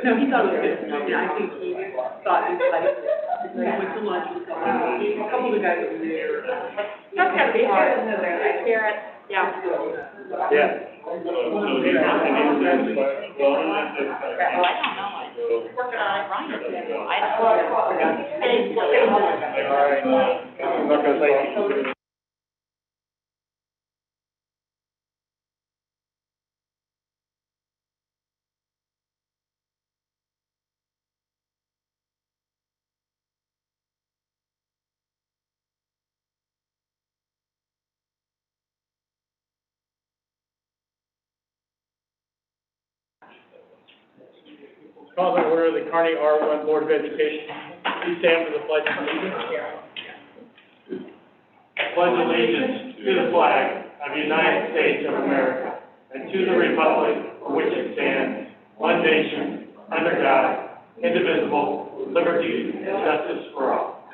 No, he thought it was good. I think he thought he liked it. He went to lunch with a couple of the guys over there. That's gotta be hard. Karen, yeah. Yeah. Well, I don't know. Working on it, Ryan. All right. I'm not gonna say. Call to order the Kearney R-1 Board of Education. Please stand for the pledge of allegiance. Pledge allegiance to the flag of the United States of America and to the republic for which it stands, one nation, under God, indivisible, with liberty and justice for all.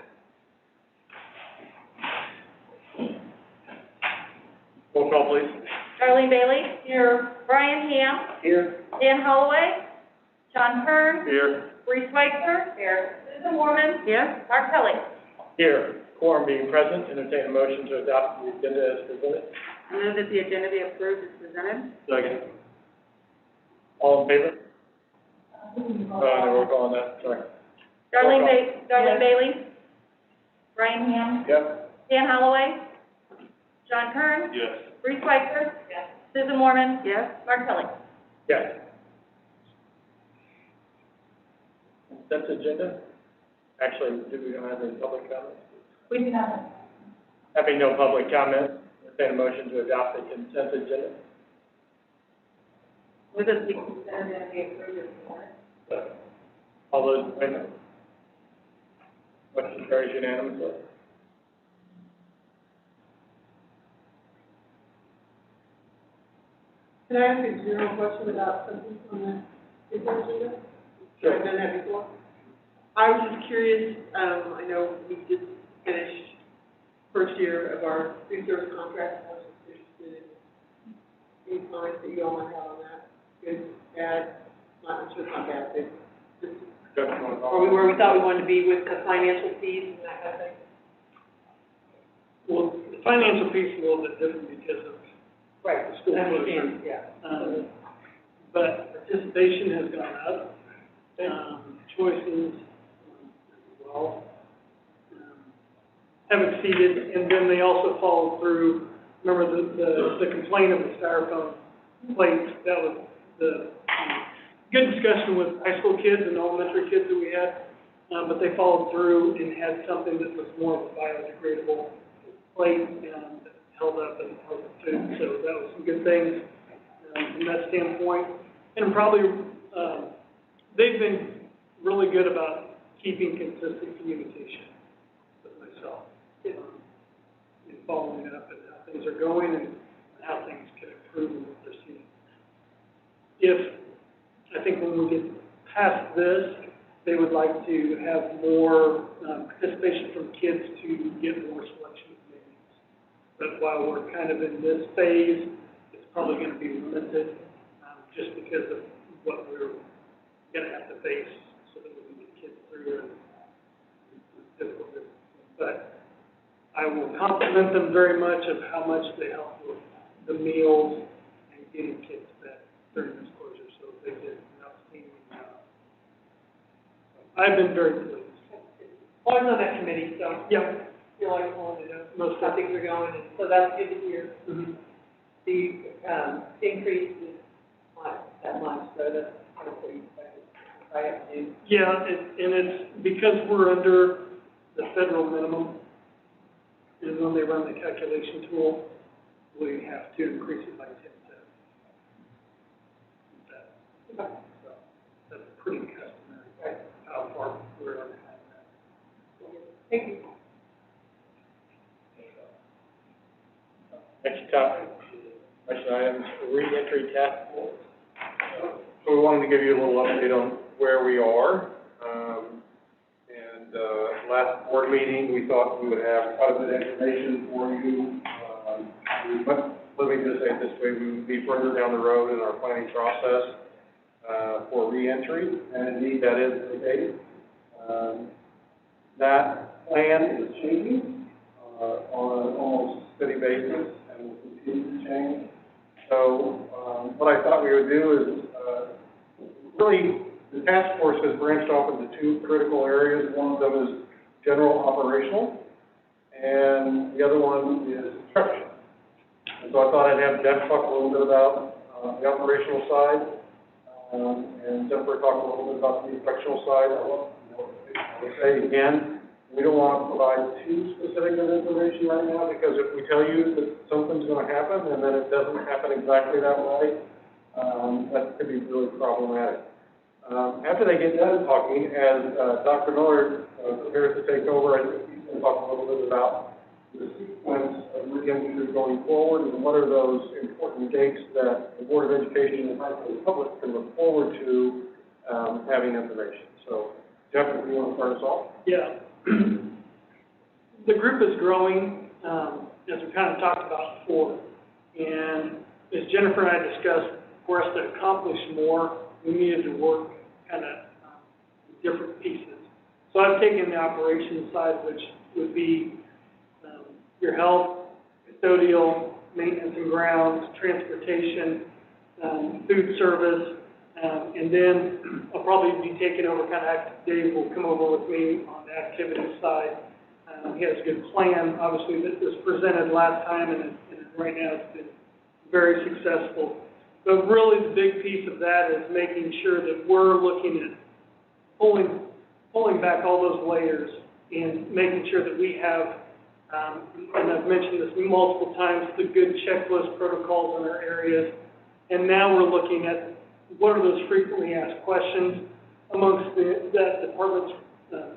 Roll call, please. Darlene Bailey. Here. Brian Ham. Here. Dan Holloway. John Kern. Here. Bree Schweitzer. Here. Susan Mormon. Here? Mark Kelly. Here. Quorum being present, entertain a motion to adopt the agenda as presented. I move that the agenda be approved as presented. Second. All in favor? Roll call on that, sorry. Darlene Bailey. Brian Ham. Yep. Dan Holloway. John Kern. Yes. Bree Schweitzer. Yes. Susan Mormon. Yes? Mark Kelly. Yes. Consent agenda? Actually, we don't have any public comments? We do not. Having no public comment, entertain a motion to adopt the consent agenda. Move that the consent agenda be approved as presented. All those in favor? Motion carries unanimously. Can I ask a general question about something from the consent agenda? Sure. I've done that before. I was just curious, I know we just finished first year of our food service contract. I was just interested in any comments that you all might have on that. Good, bad, not sure it's not bad, but just, or where we thought we wanted to be with the financial fees and that kind of thing. Well, the financial piece is a little bit different because of Right. the school I closure. understand, yeah. But participation has gone up, choices as well have exceeded, and then they also followed through. Remember the complaint of the styrofoam plates? That was the good discussion with high school kids and elementary kids that we had, but they followed through and had something that was more of a biodegradable plate and held up and held the food. So that was some good things from that standpoint. And probably they've been really good about keeping consistent communication with myself and following up and how things are going and how things can improve and what they're seeing. I think when we get past this, they would like to have more participation from kids to get more selection of menus. But while we're kind of in this phase, it's probably going to be limited just because of what we're going to have to face so that we can get kids through and difficult. But I will compliment them very much of how much they help with the meals and getting kids fed during this closure. So they did an outstanding job. I've been very pleased. Well, I was on that committee, so. Yeah. I feel like I wanted to know Most how things are going, and so that's good to hear. Mm-hmm. The increase is not that much, so that's kind of what you expected. I have to do. Yeah, and it's because we're under the federal minimum, and when they run the calculation tool, we have to increase it by 10 cents. So that's pretty customary, how far we're under that. Thank you. Next topic, question items, re-entry task force. So we wanted to give you a little update on where we are. Last board meeting, we thought we would have quite a bit of information for you. Let me just say it this way, we would be further down the road in our planning process for reentry, and indeed that is the case. That plan is changing on an almost steady basis and will continue to change. So what I thought we would do is really, the task force has branched off into two critical areas. One of them is general operational, and the other one is instruction. And so I thought I'd have Jeff talk a little bit about the operational side, and Jennifer talk a little bit about the instructional side. I will say again, we don't want to provide too specific of information right now, because if we tell you that something's going to happen and then it doesn't happen exactly that way, that could be really problematic. After they get done talking, as Dr. Miller prepares to take over, I think he's going to talk a little bit about the sequence of reentry going forward and what are those important dates that the Board of Education and the public can look forward to having information. So, Jeff, if you want to start us off? Yeah. The group is growing, as we kind of talked about before. And as Jennifer and I discussed, for us to accomplish more, we needed to work kind of different pieces. So I've taken the operations side, which would be your health, custodial, maintenance and grounds, transportation, food service, and then I'll probably be taking over kind of, Dave will come over with me on the activity side. He has a good plan, obviously, that was presented last time, and right now it's been very successful. But really the big piece of that is making sure that we're looking at pulling back all those layers and making sure that we have, and I've mentioned this multiple times, the good checklist protocols in our areas. And now we're looking at what are those frequently asked questions amongst that department's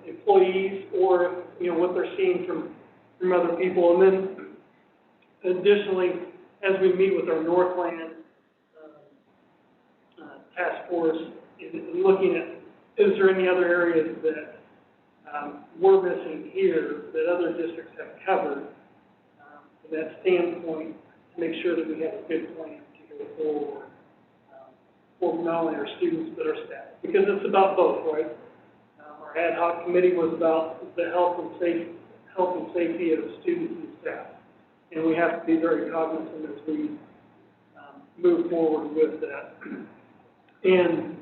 employees, or what they're seeing from other people. And then additionally, as we meet with our Northland task force, and looking at, is there any other areas that we're missing here that other districts have covered, from that standpoint, to make sure that we have a good plan to go forward for not only our students but our staff, because it's about both, right? Our ad hoc committee was about the health and safety of students and staff, and we have to be very cognizant as we move forward with that. And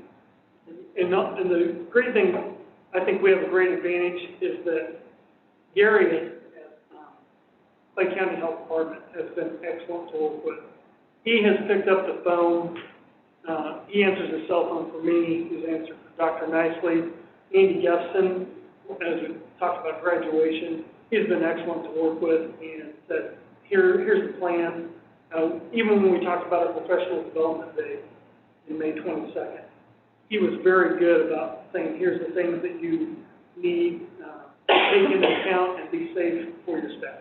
the great thing, I think we have a great advantage, is that Gary at Clay County Health Department has been excellent to work with. He has picked up the phone. He answers his cell phone for me. He's answered for Dr. Nicely. Andy Guston, as we talked about graduation, he's been excellent to work with, and said, here's the plan. Even when we talked about our professional development day in May 22nd, he was very good about saying, here's the things that you need to take into account and be safe for your staff.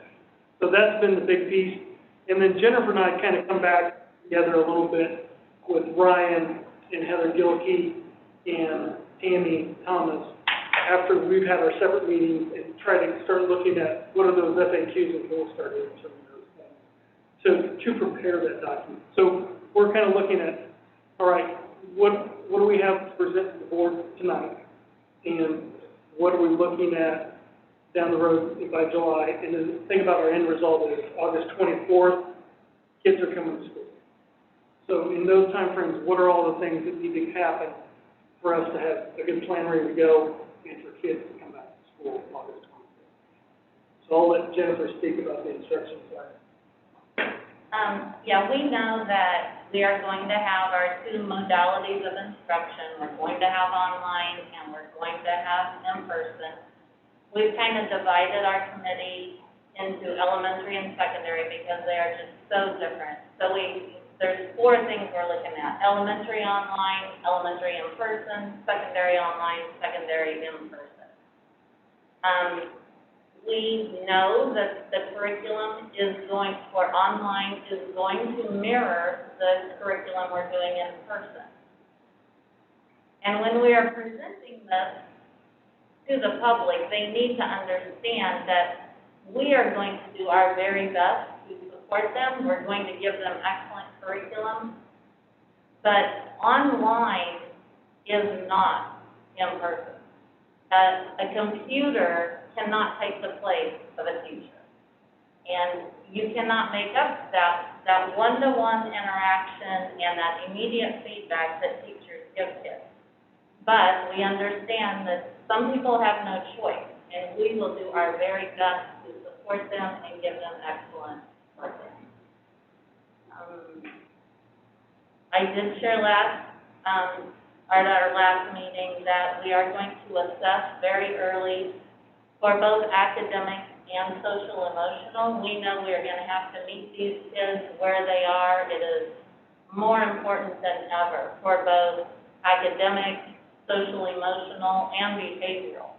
So that's been the big piece. And then Jennifer and I kind of come back together a little bit with Ryan and Heather Gilkey and Tammy Thomas after we've had our separate meetings and try to start looking at what are those FAQs, and we'll start doing some of those things to prepare that document. So we're kind of looking at, all right, what do we have to present to the board tonight, and what are we looking at down the road by July? And then think about our end result is August 24th, kids are coming to school. So in those time frames, what are all the things that need to happen for us to have a good plan ready to go and for kids to come back to school August 24th? So I'll let Jennifer speak about the instruction side. Yeah, we know that we are going to have our two modalities of instruction. We're going to have online and we're going to have in person. We've kind of divided our committee into elementary and secondary because they are just so different. So there's four things we're looking at: elementary online, elementary in person, secondary online, secondary in person. We know that the curriculum for online is going to mirror the curriculum we're doing in person. And when we are presenting this to the public, they need to understand that we are going to do our very best to support them. We're going to give them excellent curriculum. But online is not in person. A computer cannot take the place of a teacher. And you cannot make up that one-to-one interaction and that immediate feedback that teachers give kids. But we understand that some people have no choice, and we will do our very best to support them and give them excellent support. I did share at our last meeting that we are going to assess very early for both academic and social emotional. We know we are going to have to meet these kids where they are. It is more important than ever for both academic, social emotional, and behavioral.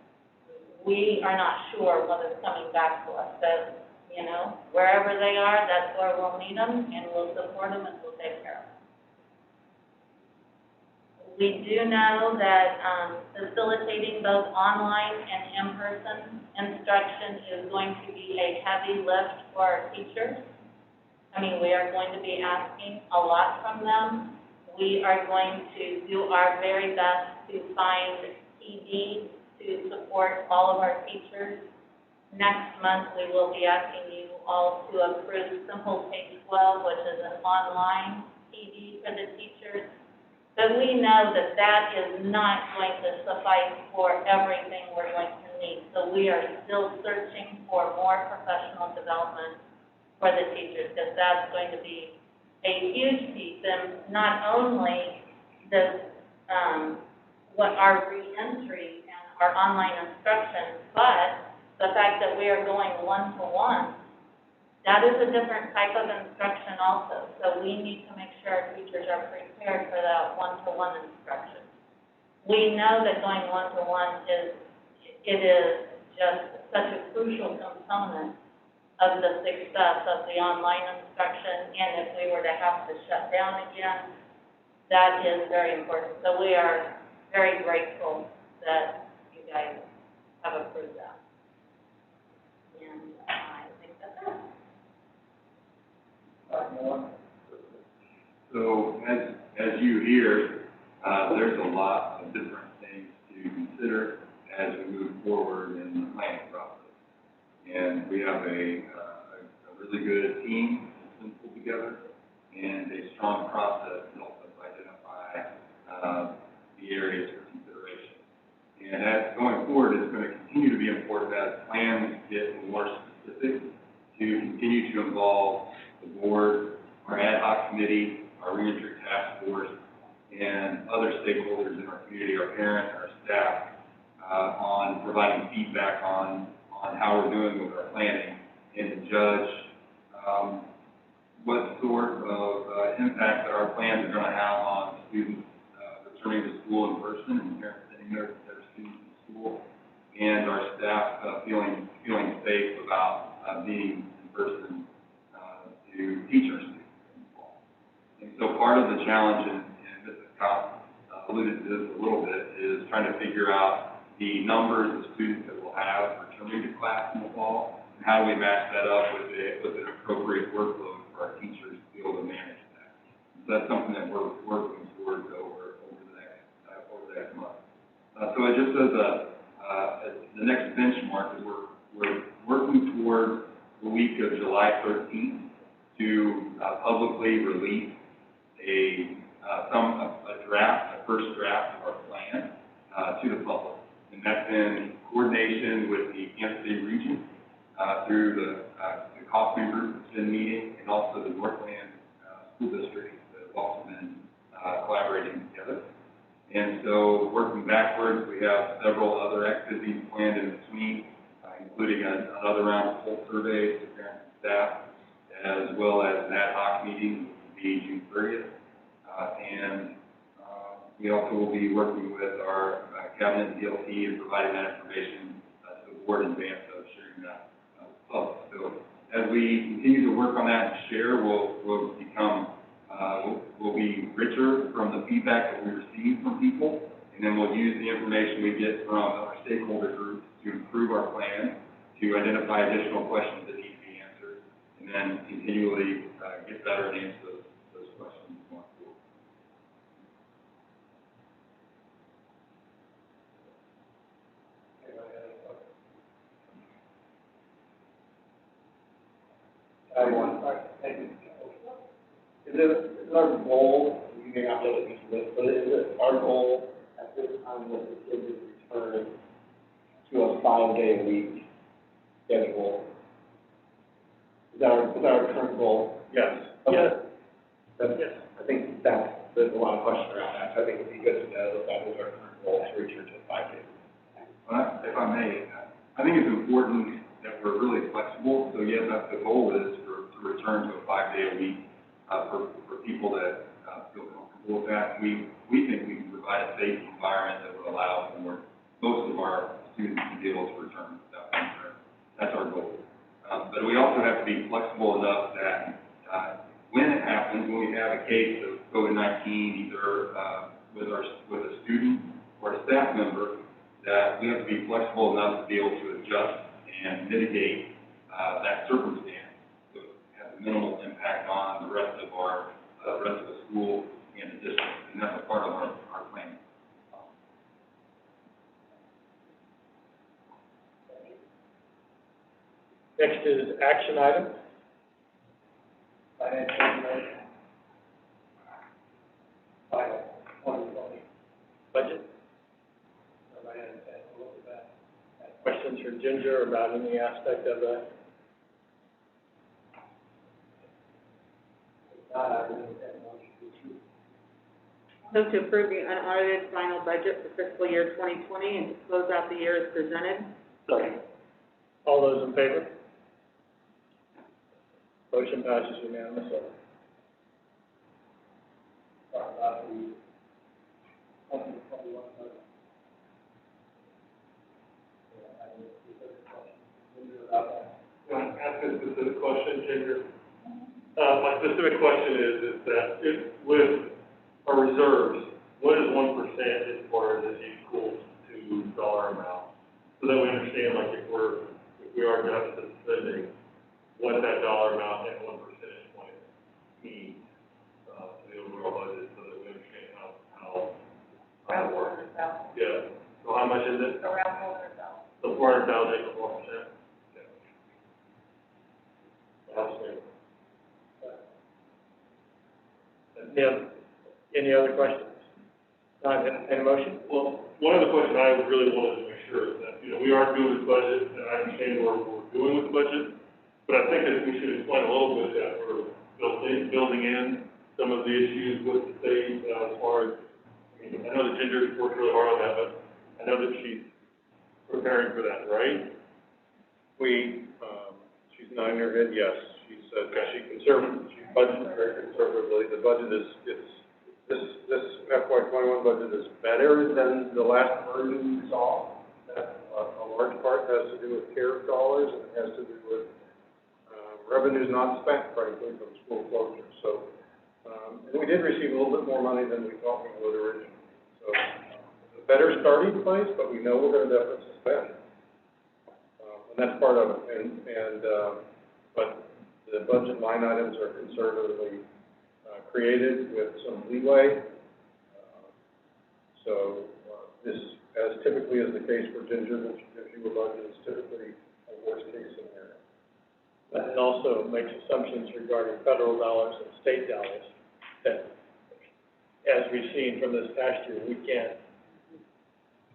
We are not sure what is coming back to us. So, wherever they are, that's where we'll meet them, and we'll support them, and we'll take care of them. We do know that facilitating both online and in-person instruction is going to be a heavy lift for our teachers. We are going to be asking a lot from them. We are going to do our very best to find PD to support all of our teachers. Next month, we will be asking you all to approve Simple K-12, which is an online PD for the teachers. But we know that that is not going to suffice for everything we're going to need. So we are still searching for more professional development for the teachers, because that's going to be a huge piece. And not only does what our re-entry and our online instruction, but the fact that we are going one-to-one, that is a different type of instruction also. So we need to make sure our teachers are prepared for that one-to-one instruction. We know that going one-to-one is just such a crucial component of the success of the online instruction, and if we were to have to shut down again, that is very important. So we are very grateful that you guys have approved that. And I think that's it. So as you hear, there's a lot of different things to consider as we move forward in the planning process. And we have a really good team that's been pulled together and a strong process to help us identify the areas for consideration. And as going forward, it's going to continue to be important as plans get more specific to continue to involve the board, our ad hoc committee, our reentry task force, and other stakeholders in our community, our parents, our staff, on providing feedback on how we're doing with our planning and to judge what sort of impact that our plans are going to have on students returning to school in person and parents sending their students to school, and our staff feeling safe about being in person to teach our students in the fall. And so part of the challenge, and Mrs. Cox alluded to this a little bit, is trying to figure out the numbers of students that we'll have returning to class in the fall, and how do we match that up with an appropriate workload for our teachers to be able to manage that. So that's something that we're working towards over the next month. So it just as the next benchmark is we're working towards the week of July 13th to publicly release a first draft of our plan to the public. And that's in coordination with the Kansas City region through the Kaufman group that's been meeting, and also the Northland School District that have also been collaborating together. And so working backwards, we have several other activities planned in between, including another round of poll surveys to parents and staff, as well as an ad hoc meeting, which will be June 30th. And we also will be working with our cabinet and DLT and providing that information to the board in advance of sharing that with the public. So as we continue to work on that and share, we'll be richer from the feedback that we receive from people, and then we'll use the information we get from our stakeholder groups to improve our plan, to identify additional questions that need to be answered, and then continually get better and answer those questions going forward. Thank you. Is it our goal, you may not know this, but is it our goal at this time that the kids return to a 5-day-a-week schedule? Is that our current goal? Yes. Yes. Yes. I think there's a lot of question around that, so I think it'd be good to know that is our current goal, to return to a 5-day. If I may, I think it's important that we're really flexible. So yes, that's the goal is to return to a 5-day-a-week for people that feel comfortable with that. We think we can provide a safe environment that would allow for most of our students to be able to return without concern. That's our goal. But we also have to be flexible enough that when it happens, when we have a case of COVID-19, either with a student or a staff member, that we have to be flexible enough to be able to adjust and mitigate that circumstance so it has a minimal impact on the rest of the school and the district, and that's a part of our plan. Next is action item. Budget. Questions for Ginger about any aspect of that? Move to approve the unaudited final budget for fiscal year 2020 and to close out the year as presented. All those in favor? Motion passes unanimously. Can I ask a specific question, Ginger? My specific question is that with our reserves, what is 1% as far as it equals to dollar amount? So that we understand, like, if we are deficit spending, what that dollar amount and 1 percentage point means to the overall budget, so that we understand how that works. Yeah. So how much is it? Around 400,000. So 400,000 equals 1%. Any other questions? Any motion? Well, one of the questions I really wanted to make sure is that, we are doing this budget, and I understand what we're doing with the budget, but I think that we should explain a little bit that we're building in some of the issues with the state, as far as, I know that Ginger's worked really hard on that, but I know that she's preparing for that, right? She's nodding her head, yes. She said she budgeted very conservatively. The budget this FY21 budget is better than the last version we saw. A large part has to do with CARES dollars, and it has to do with revenues not spent, frankly, from school closures. So, and we did receive a little bit more money than we thought we would originally. So, a better starting place, but we know we're going to deficit spend. And that's part of it. But the budget line items are conservatively created with some leeway. This, as typically is the case for Ginger, when she gives you a budget, is typically a worst-case scenario. But it also makes assumptions regarding federal dollars and state dollars that, as we've seen from this past year, we can't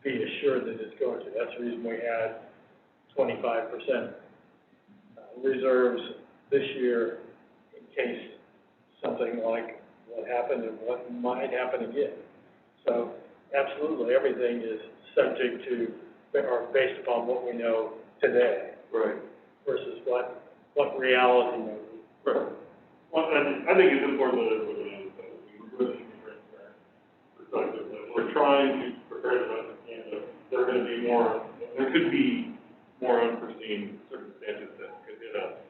be assured that it's going to. That's the reason we had 25% reserves this year in case something like what happened and what might happen again. So absolutely, everything is subject to, or based upon what we know today. Right. Versus what reality may be. Right. Well, I think it's important that everybody knows that we're going to be transparent. We're trying to prepare the best we can, but there could be more unforeseen circumstances that could hit us.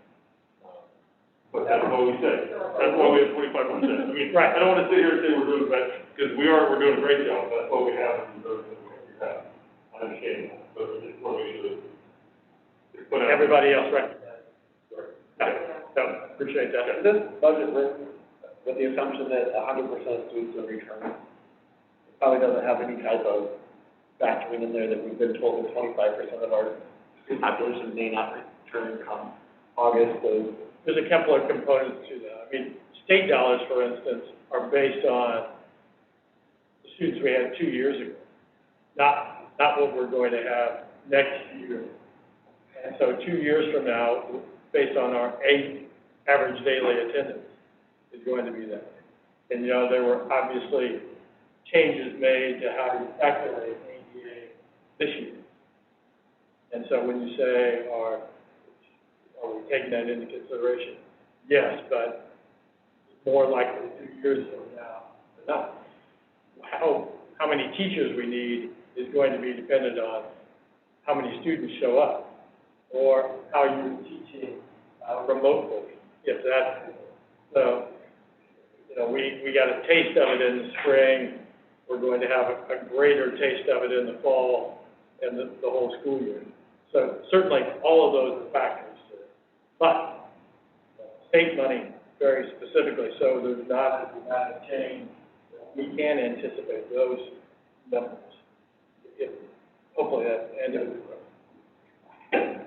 But that's what we say. That's why we have 25%. Right. I don't want to sit here and say we're doing bad, because we're doing a great job. That's what we have in the reserves that we have. I understand that, but we just want to make sure that put out. Everybody else recognizes. So, appreciate that. Is this budget written with the assumption that 100% of students are returning? It probably doesn't have any type of factoring in there that we've been told that 25% of our student population may not return come August of there's a couple of components to that. I mean, state dollars, for instance, are based on the students we had 2 years ago, not what we're going to have next year. And so 2 years from now, based on our average daily attendance, is going to be that. And, you know, there were obviously changes made to how you calculate ADA this year. And so when you say, are we taking that into consideration? Yes, but more likely 2 years from now than not. How many teachers we need is going to be dependent on how many students show up, or how you're teaching remotely. If that's, so, you know, we got a taste of it in the spring. We're going to have a greater taste of it in the fall and the whole school year. So certainly all of those are factors to it. But state money very specifically, so there's not a dramatic change. We can anticipate those numbers. If, hopefully that ended the question.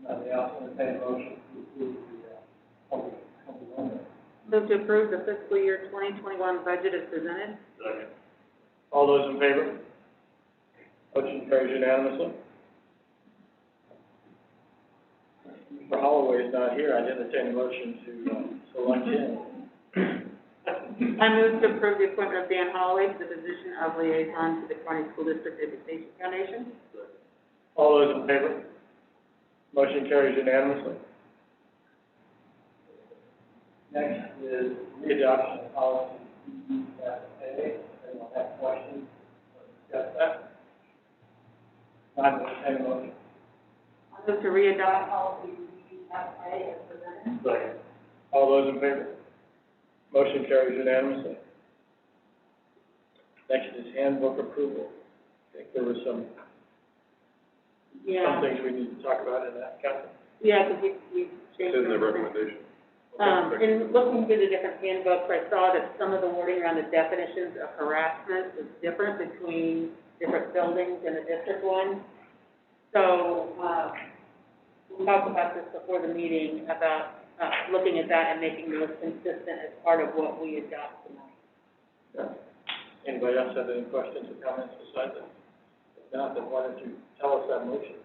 Now, the also entertain a motion to approve the, 2021. Move to approve the fiscal year 2021 budget as presented. Second. All those in favor? Motion carries unanimously. Mr. Holloway is not here. I'd entertain a motion to select him. I move to approve the appointment of Dan Holloway to the position of liaison to the Kearney School District Education Foundation. All those in favor? Motion carries unanimously. Next is readoption of policy CESA. Anyone have questions or discuss that? Not entertain a motion. I move to readopt policy CESA as presented. Second. All those in favor? Motion carries unanimously. Next is handbook approval. I think there were some things we need to talk about in that, Captain. Yeah, because we changed. It's in the recommendation. In looking through the different handbooks, I saw that some of the wording around the definitions of harassment was different between different buildings and the district one. So, we talked about this before the meeting, about looking at that and making those consistent as part of what we adopt tonight. Yeah. Anybody else have any questions or comments besides that? If not, then why don't you tell us that motion?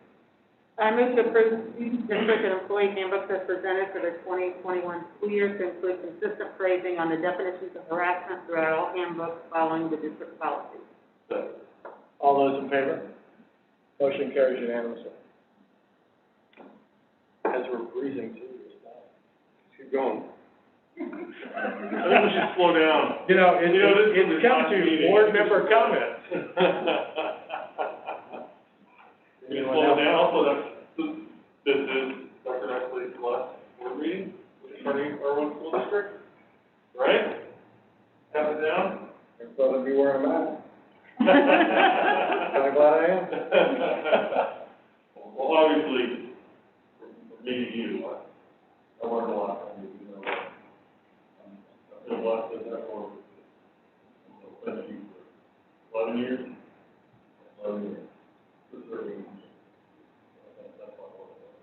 I move to approve district and employee handbooks as presented for the 2021 school year to include consistent phrasing on the definitions of harassment throughout all handbooks following the district policies. All those in favor? Motion carries unanimously. As we're breezing through this now. Keep going. I think we should slow down. You know, this is it's the come last to meeting. board member comments. You slow down, also, this is Dr. Nicely's last board meeting with the Kearney R-1 School District, right? Count it down. I'm supposed to be wearing a mask. Kind of glad I am. Well, obviously, for me to you, I learned a lot from you, you know. I've been blessed with that for, thank you for 11 years. 11 years. For serving. That's my whole life.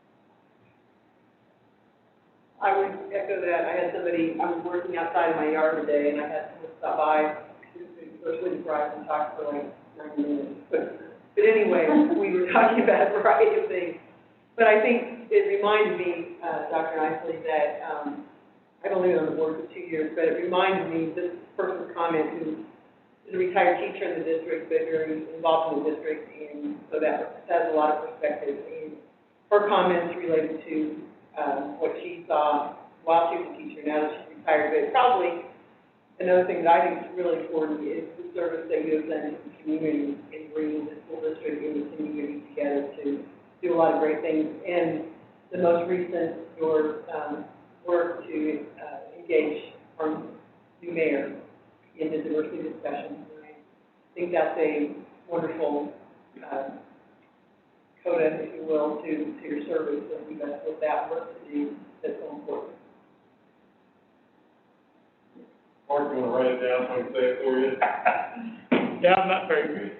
I would echo that. I had somebody, I was working outside of my yard today, and I had someone stop by, especially before I talked for like 90 minutes. But anyway, we were talking about a variety of things. But I think it reminded me, Dr. Nicely, that I've only been on the board for 2 years, but it reminded me, this person's comment, who is a retired teacher in the district, but very involved in the district, and so that has a lot of perspective. And her comments related to what she saw while she was a teacher, now that she's retired. But probably another thing that I think is really important is the service that you have done to the community in bringing the school district and the community together to do a lot of great things. And the most recent, your work to engage our new mayor in the diversity discussions. And I think that's a wonderful coda, if you will, to your service, and you guys with that work to do that's so important. Mark, you want to write it down so I can say it for you? Yeah, I'm not very good.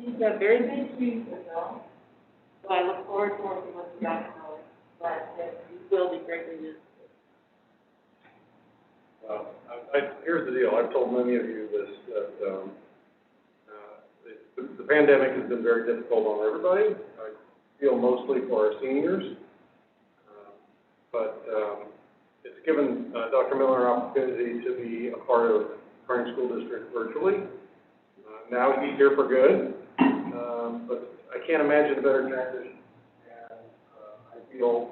These are very big shoes to fill, so I look forward to working with you guys, but you will be greatly missed. Well, here's the deal, I've told many of you this, that, the pandemic has been very difficult on everybody. I feel mostly for our seniors. But it's given Dr. Miller an opportunity to be a part of Kearney School District virtually. Now he's here for good, but I can't imagine a better transition. And I feel,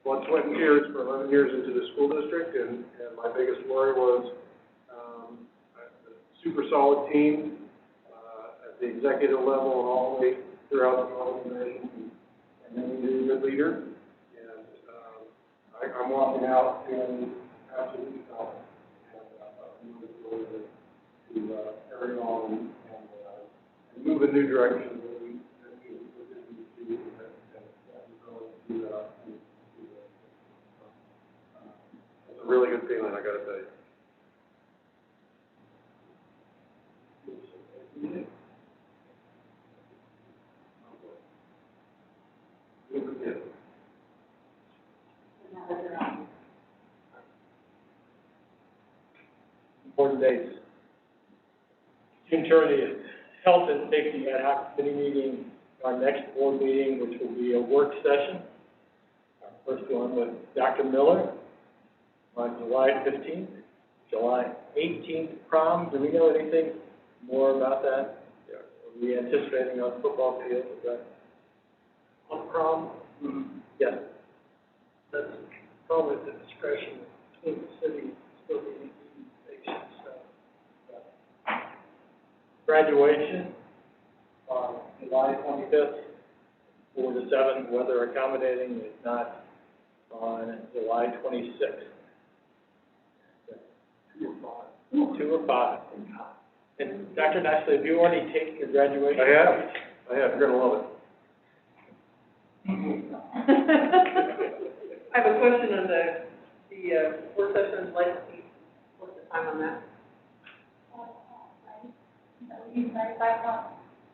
blood, sweat, and tears for 11 years into the school district, and my biggest worry was a super solid team at the executive level and all the way throughout the organization, and then we need a good leader. And I'm walking out feeling absolutely solid, and I'm looking forward to carry on and move in new directions that we do, that we're going to it's a really good feeling, I gotta tell you. Important dates. June 30th, Health and Safety Ad Hoc Committee meeting, our next board meeting, which will be a work session. Our first one with Dr. Miller on July 15th, July 18th prom. Do we know anything more about that? Are we anticipating on the football field? Is that On prom, yes? that's probably the discretion between the city, still being patient, so. Graduation on July 25th, 4 to 7, weather accommodating, if not on July 26th. 2 or 5. And Dr. Nicely, have you already taken your graduation? I have, you're gonna love it. I have a question on the work session licensing. What's the time on that?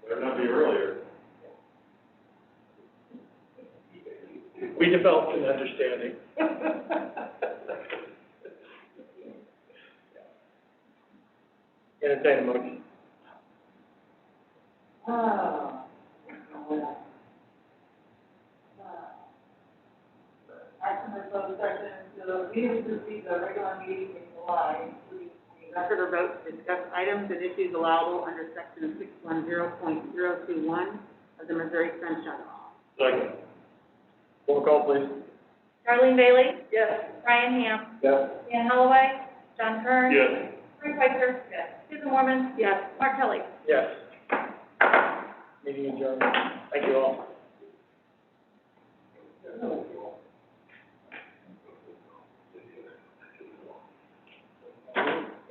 Better not be earlier. We developed an understanding. Entertain a motion. Action or closed session, the meeting proceeds the regular meeting in July, including a record or vote to discuss items and issues allowable under section 610.021 of the Missouri Sunshine Law. Second. Roll call, please. Darlene Bailey? Yes. Brian Ham? Yes. Dan Holloway? John Kern? Yes. Bruce Whiteser? Yes. Susan Morman? Yes. Mark Kelly? Yes. Meeting adjourned. Thank you all.